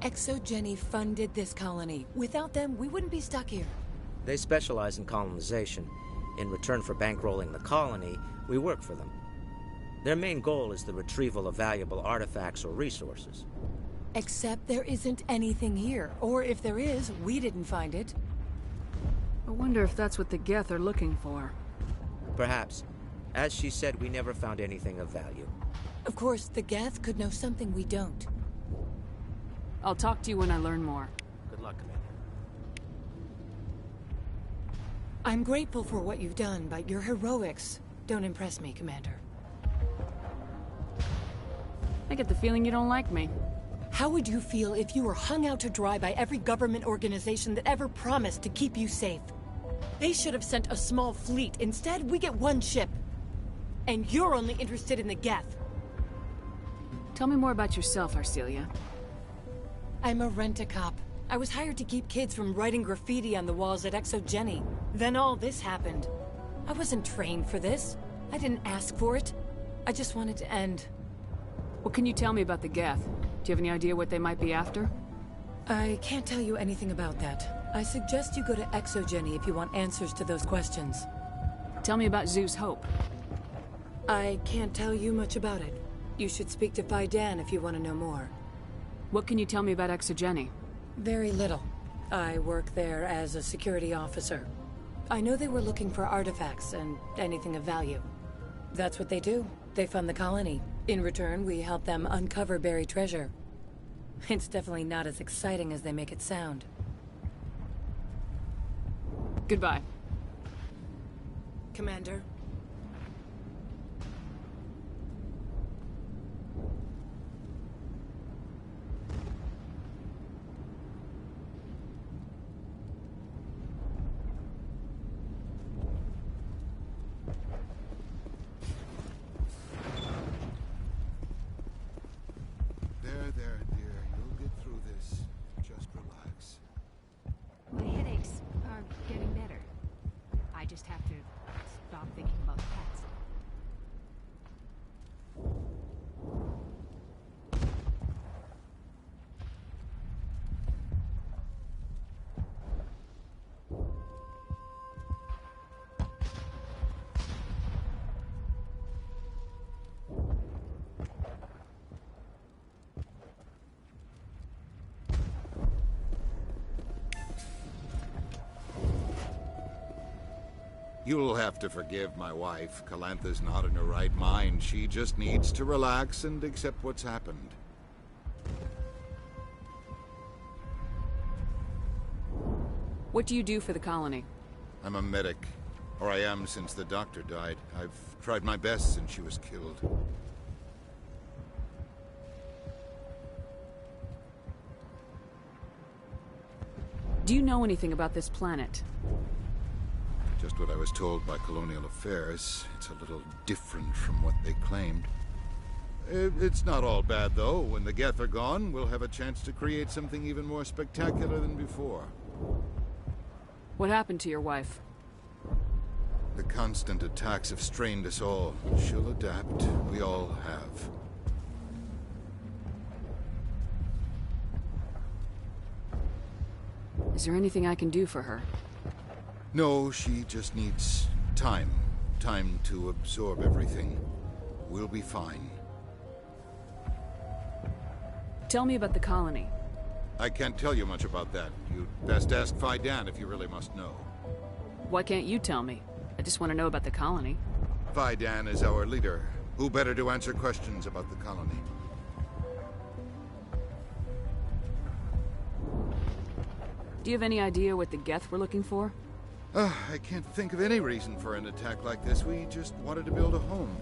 ExoGeni funded this colony. Without them, we wouldn't be stuck here. They specialize in colonization. In return for bankrolling the colony, we work for them. Their main goal is the retrieval of valuable artifacts or resources. Except there isn't anything here. Or if there is, we didn't find it. I wonder if that's what the Geth are looking for. Perhaps. As she said, we never found anything of value. Of course, the Geth could know something we don't. I'll talk to you when I learn more. Good luck, Commander. I'm grateful for what you've done, but your heroics don't impress me, Commander. I get the feeling you don't like me. How would you feel if you were hung out to dry by every government organization that ever promised to keep you safe? They should have sent a small fleet. Instead, we get one ship. And you're only interested in the Geth. Tell me more about yourself, Arcelia. I'm a rent-a-cop. I was hired to keep kids from writing graffiti on the walls at ExoGeni. Then all this happened. I wasn't trained for this. I didn't ask for it. I just wanted to end. What can you tell me about the Geth? Do you have any idea what they might be after? I can't tell you anything about that. I suggest you go to Exogeny if you want answers to those questions. Tell me about Zeus Hope. I can't tell you much about it. You should speak to Phi Dan if you want to know more. What can you tell me about Exogeny? Very little. I work there as a security officer. I know they were looking for artifacts and anything of value. That's what they do. They fund the colony. In return, we help them uncover buried treasure. It's definitely not as exciting as they make it sound. Goodbye. Commander. There, dear. You'll get through this. Just relax. My headaches are getting better. I just have to stop thinking about the past. You'll have to forgive my wife. Calantha's not in her right mind. She just needs to relax and accept what's happened. What do you do for the colony? I'm a medic. Or I am since the doctor died. I've tried my best since she was killed. Do you know anything about this planet? Just what I was told by Colonial Affairs. It's a little different from what they claimed. It's not all bad, though. When the Geth are gone, we'll have a chance to create something even more spectacular than before. What happened to your wife? The constant attacks have strained us all. She'll adapt. We all have. Is there anything I can do for her? No, she just needs time. Time to absorb everything. We'll be fine. Tell me about the colony. I can't tell you much about that. You'd best ask Phi Dan if you really must know. Why can't you tell me? I just want to know about the colony. Phi Dan is our leader. Who better to answer questions about the colony? Do you have any idea what the Geth were looking for? I can't think of any reason for an attack like this. We just wanted to build a home.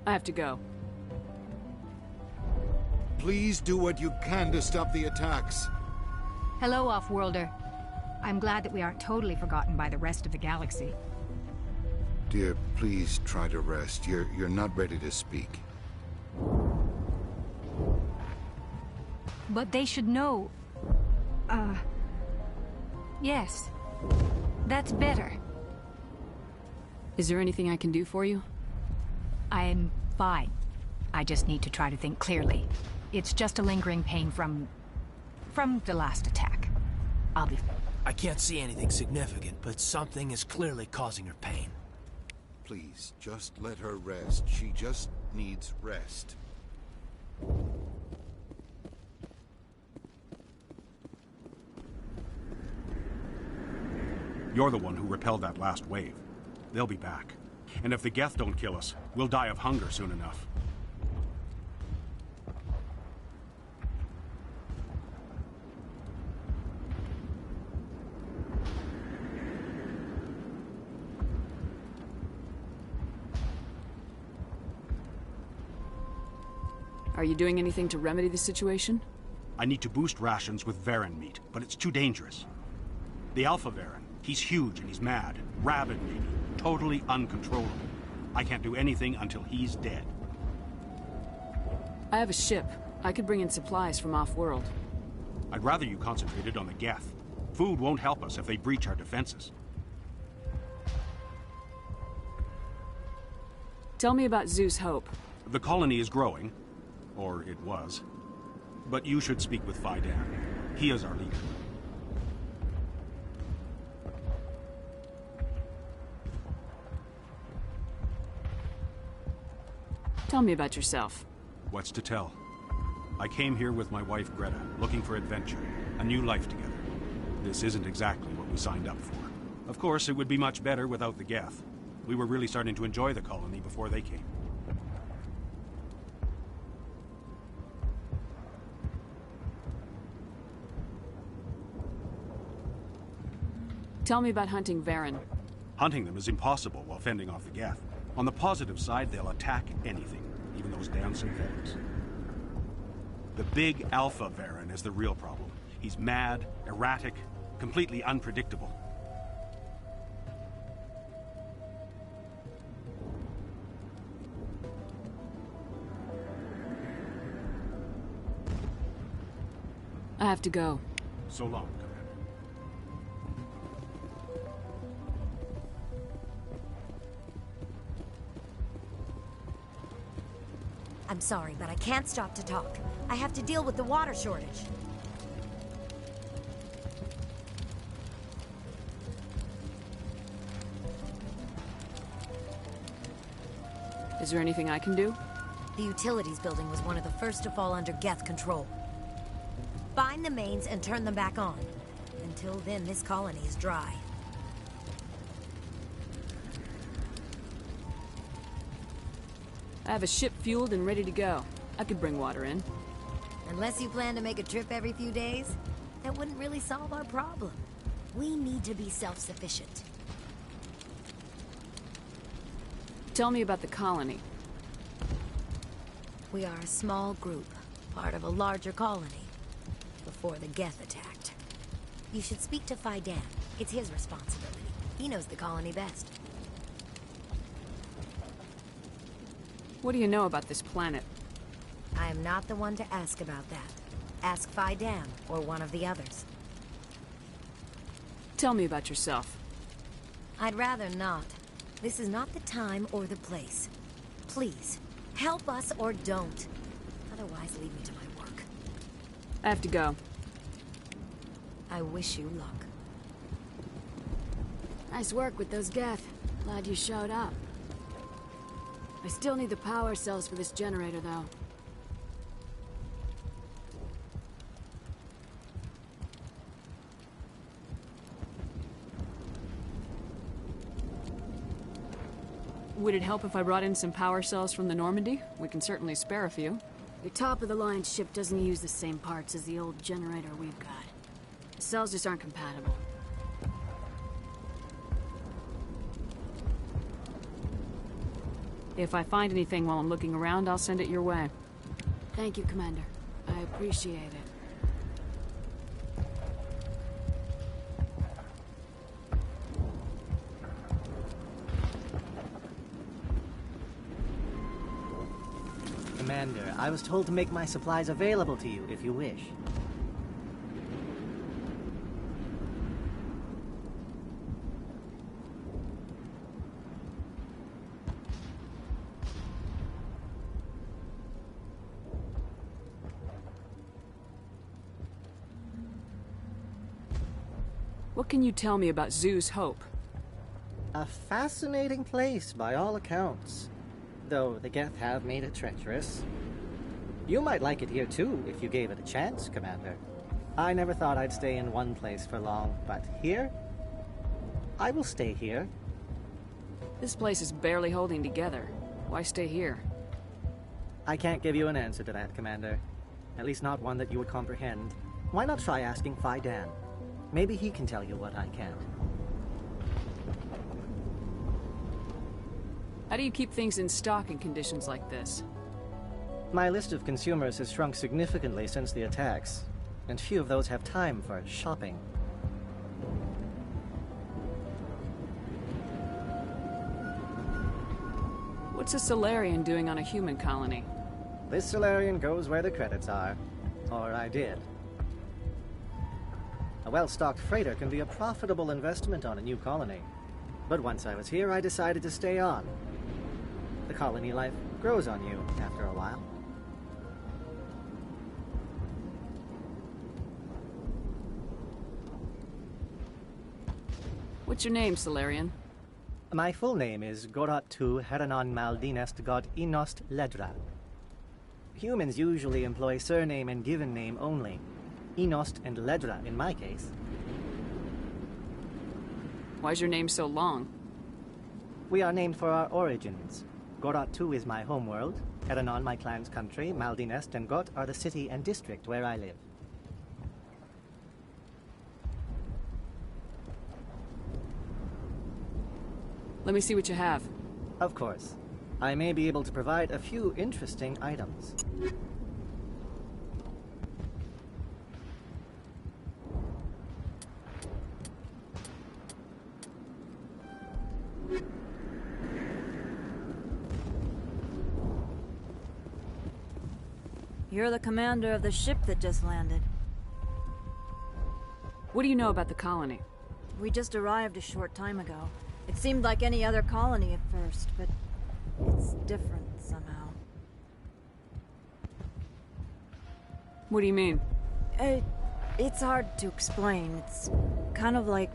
I have to go. Please do what you can to stop the attacks. Hello, Off-Worlder. I'm glad that we aren't totally forgotten by the rest of the galaxy. Dear, please try to rest. You're not ready to speak. But they should know... Yes. That's better. Is there anything I can do for you? I'm fine. I just need to try to think clearly. It's just a lingering pain from the last attack. I'll be... I can't see anything significant, but something is clearly causing her pain. Please, just let her rest. She just needs rest. You're the one who repelled that last wave. They'll be back. And if the Geth don't kill us, we'll die of hunger soon enough. Are you doing anything to remedy the situation? I need to boost rations with Varen meat, but it's too dangerous. The Alpha Varen, he's huge and he's mad. Rabid, maybe. Totally uncontrollable. I can't do anything until he's dead. I have a ship. I could bring in supplies from off-world. I'd rather you concentrated on the Geth. Food won't help us if they breach our defenses. Tell me about Zeus Hope. The colony is growing. Or it was. But you should speak with Phi Dan. He is our leader. Tell me about yourself. What's to tell? I came here with my wife Greta, looking for adventure, a new life together. This isn't exactly what we signed up for. Of course, it would be much better without the Geth. We were really starting to enjoy the colony before they came. Tell me about hunting Varen. Hunting them is impossible while fending off the Geth. On the positive side, they'll attack anything, even those damn synthetics. The big Alpha Varen is the real problem. He's mad, erratic, completely unpredictable. I have to go. So long, Commander. I'm sorry, but I can't stop to talk. I have to deal with the water shortage. Is there anything I can do? The utilities building was one of the first to fall under Geth control. Find the mains and turn them back on. Until then, this colony is dry. I have a ship fueled and ready to go. I could bring water in. Unless you plan to make a trip every few days, that wouldn't really solve our problem. We need to be self-sufficient. Tell me about the colony. We are a small group, part of a larger colony, before the Geth attacked. You should speak to Phi Dan. It's his responsibility. He knows the colony best. What do you know about this planet? I am not the one to ask about that. Ask Phi Dan, or one of the others. Tell me about yourself. I'd rather not. This is not the time or the place. Please, help us or don't. Otherwise, leave me to my work. I have to go. I wish you luck. Nice work with those Geth. Glad you showed up. I still need the power cells for this generator, though. Would it help if I brought in some power cells from the Normandy? We can certainly spare a few. Your top-of-the-line ship doesn't use the same parts as the old generator we've got. The cells just aren't compatible. If I find anything while I'm looking around, I'll send it your way. Thank you, Commander. I appreciate it. Commander, I was told to make my supplies available to you if you wish. What can you tell me about Zeus Hope? A fascinating place, by all accounts. Though the Geth have made it treacherous. You might like it here too, if you gave it a chance, Commander. I never thought I'd stay in one place for long, but here? I will stay here. This place is barely holding together. Why stay here? I can't give you an answer to that, Commander. At least not one that you would comprehend. Why not try asking Phi Dan? Maybe he can tell you what I can't. How do you keep things in stock in conditions like this? My list of consumers has shrunk significantly since the attacks, and few of those have time for shopping. What's a Solarian doing on a human colony? This Solarian goes where the credits are. Or I did. A well-stocked freighter can be a profitable investment on a new colony. But once I was here, I decided to stay on. The colony life grows on you after a while. What's your name, Solarian? My full name is Goratu Heranon Maldinest God Inost Ledra. Humans usually employ surname and given name only. Inost and Ledra in my case. Why's your name so long? We are named for our origins. Goratu is my homeworld, Heranon my clan's country, Maldinest and Got are the city and district where I live. Let me see what you have. Of course. I may be able to provide a few interesting items. You're the commander of the ship that just landed. What do you know about the colony? We just arrived a short time ago. It seemed like any other colony at first, but it's different somehow. What do you mean? It's hard to explain. It's kind of like...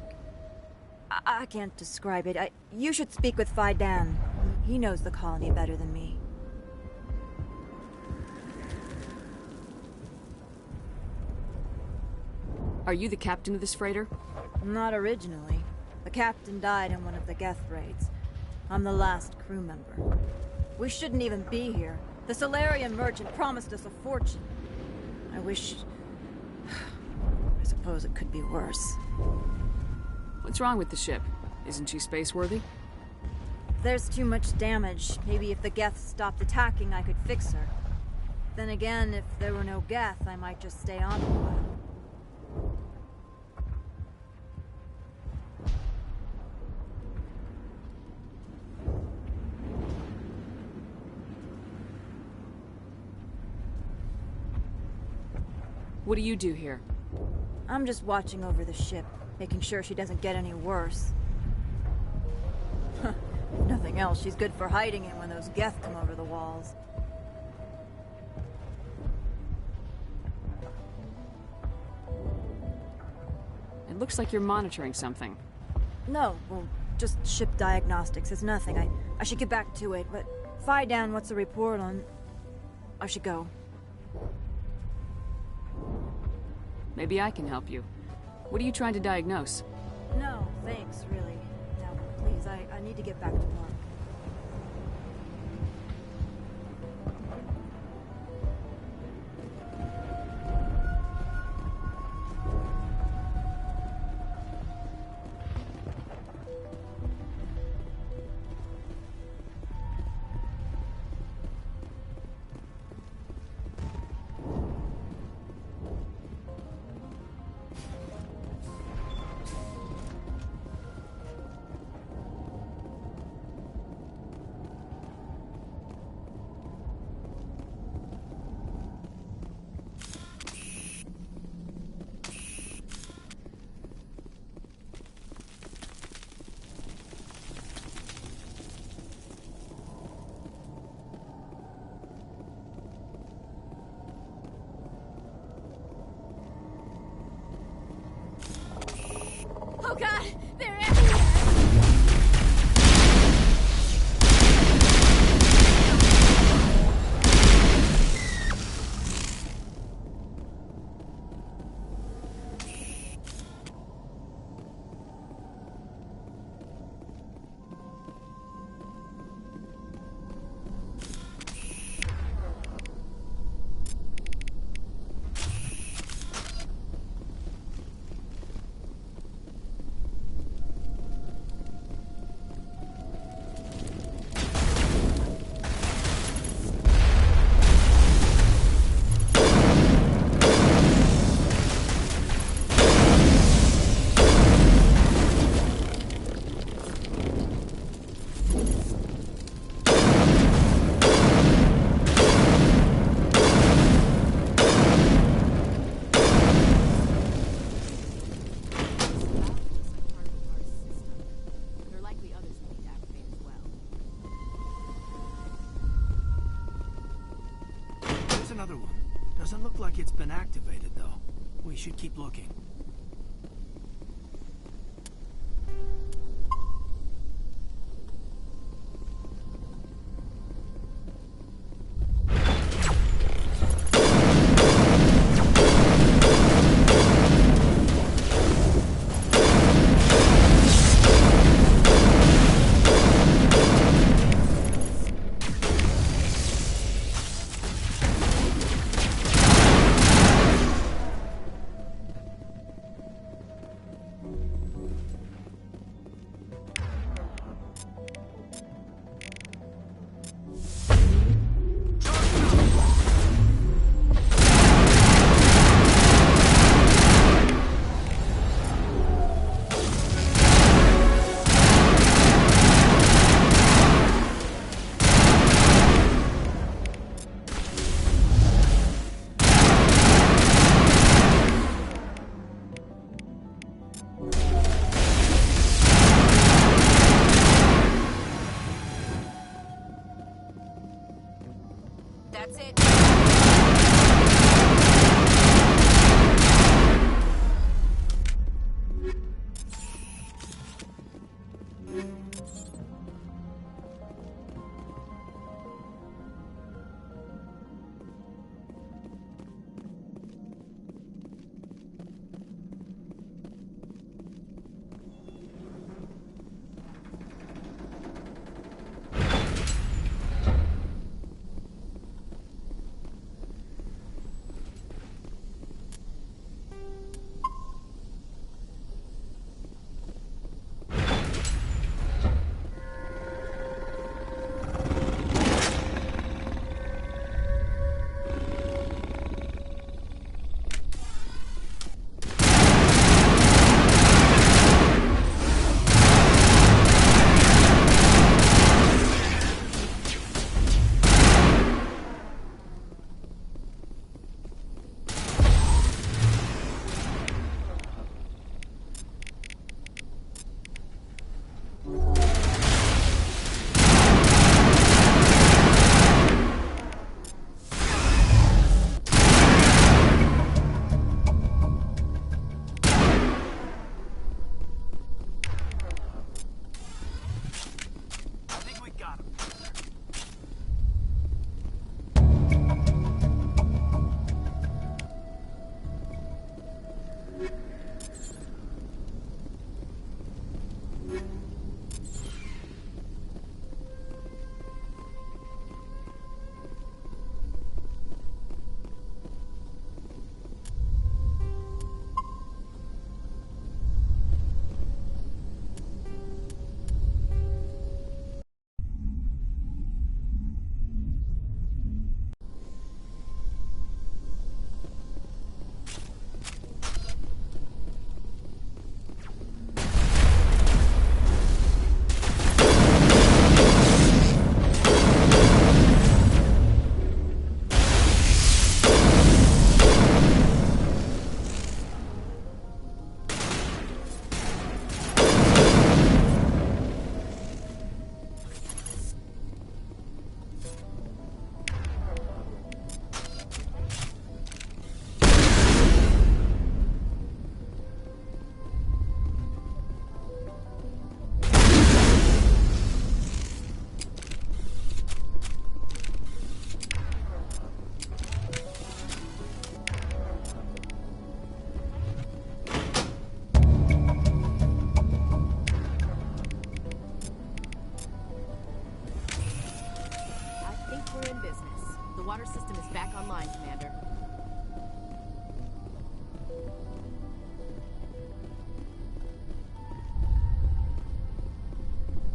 I can't describe it. You should speak with Fidan. He knows the colony better than me. Are you the captain of this freighter? Not originally. The captain died in one of the Geth raids. I'm the last crew member. We shouldn't even be here. The Solarian merchant promised us a fortune. I wish... I suppose it could be worse. What's wrong with the ship? Isn't she space-worthy? There's too much damage. Maybe if the Geth stopped attacking, I could fix her. Then again, if there were no Geth, I might just stay on for a while. What do you do here? I'm just watching over the ship, making sure she doesn't get any worse. If nothing else, she's good for hiding in when those Geth come over the walls. It looks like you're monitoring something. No, well, just ship diagnostics. It's nothing. I should get back to it, but Fidan, what's the report on... I should go. Maybe I can help you. What are you trying to diagnose? No, thanks, really. Now, please, I need to get back to work. like it's been activated, though. We should keep looking. That's it.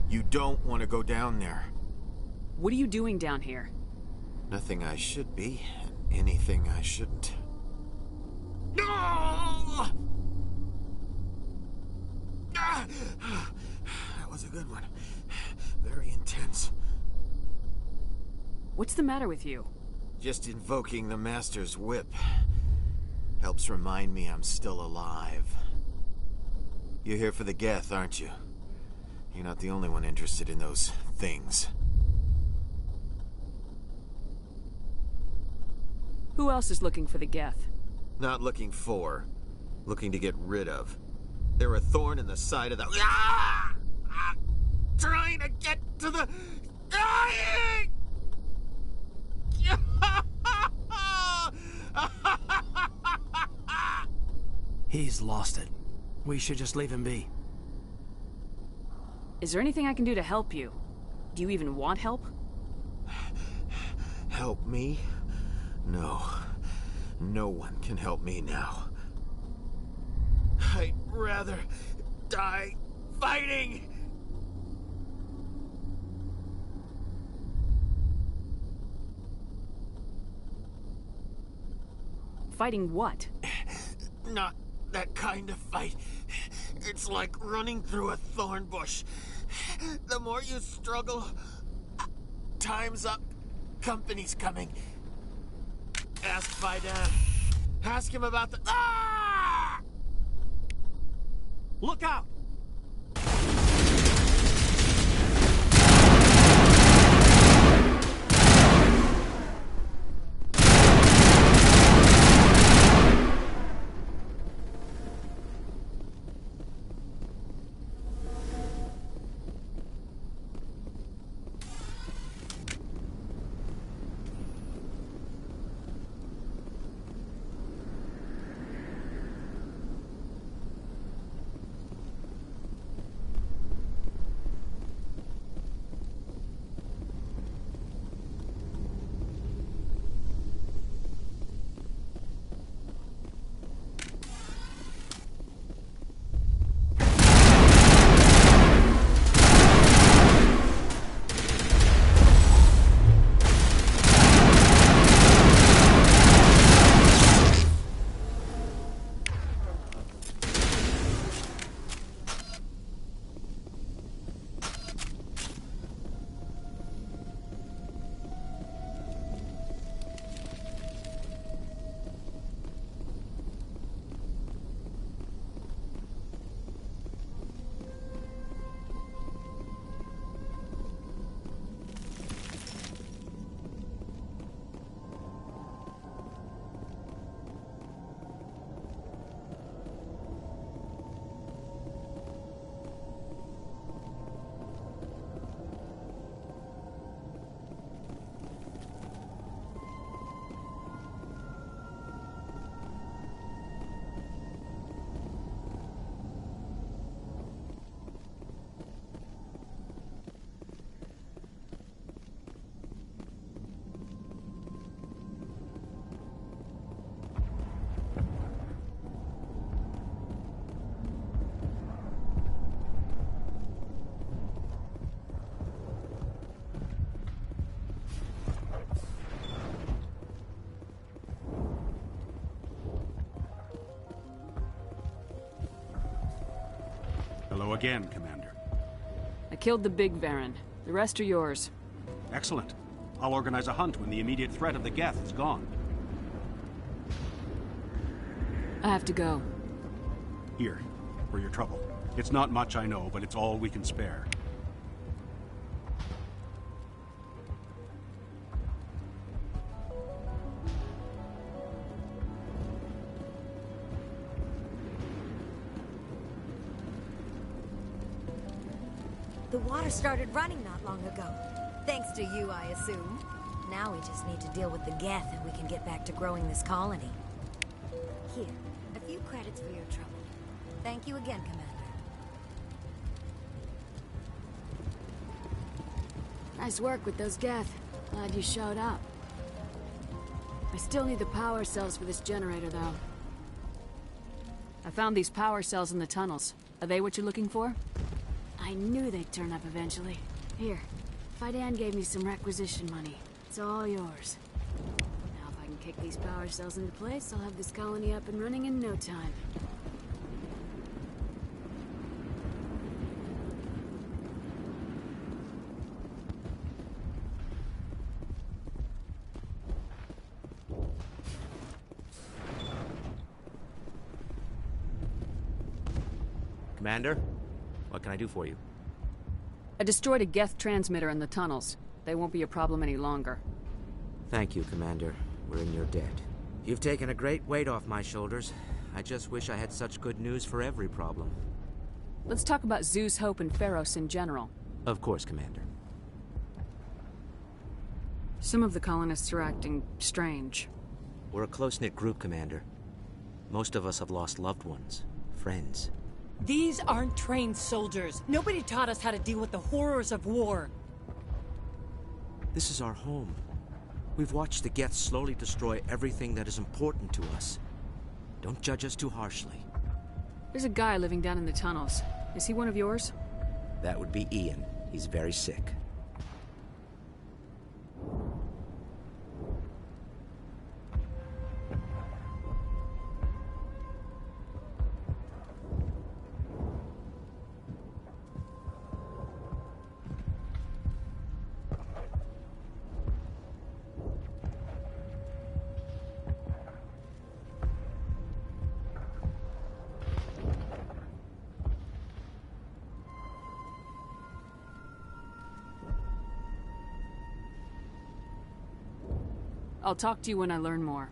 You don't want to go down there. What are you doing down here? Nothing I should be, and anything I shouldn't. No! That was a good one. Very intense. What's the matter with you? Just invoking the Master's whip helps remind me I'm still alive. You're here for the Geth, aren't you? You're not the only one interested in those things. Who else is looking for the Geth? Not looking for. Looking to get rid of. They're a thorn in the side of the... Ah! I'm trying to get to the... Dying! He's lost it. We should just leave him be. Is there anything I can do to help you? Do you even want help? Help me? No. No one can help me now. I'd rather die fighting! Fighting what? Not that kind of fight. It's like running through a thorn bush. The more you struggle, time's up. Company's coming. Ask Faidan. Ask him about the... Ah! Look out! Hello again, Commander. I killed the big Varen. The rest are yours. Excellent. I'll organize a hunt when the immediate threat of the Geth is gone. I have to go. Here, for your trouble. It's not much, I know, but it's all we can spare. The water started running not long ago. Thanks to you, I assume. Now we just need to deal with the Geth and we can get back to growing this colony. Here, a few credits for your trouble. Thank you again, Commander. Nice work with those Geth. Glad you showed up. I still need the power cells for this generator, though. I found these power cells in the tunnels. Are they what you're looking for? I knew they'd turn up eventually. Here, Faidan gave me some requisition money. It's all yours. Now if I can kick these power cells into place, I'll have this colony up and running in no time. Commander, what can I do for you? I destroyed a Geth transmitter in the tunnels. They won't be a problem any longer. Thank you, Commander. we're in your debt. You've taken a great weight off my shoulders. I just wish I had such good news for every problem. Let's talk about Zeus, Hope, and Pharos in general. Of course, Commander. Some of the colonists are acting strange. We're a close-knit group, Commander. Most of us have lost loved ones, friends. These aren't trained soldiers. Nobody taught us how to deal with the horrors of war. This is our home. We've watched the Geth slowly destroy everything that is important to us. Don't judge us too harshly. There's a guy living down in the tunnels. Is he one of yours? That would be Ian. He's very sick. I'll talk to you when I learn more.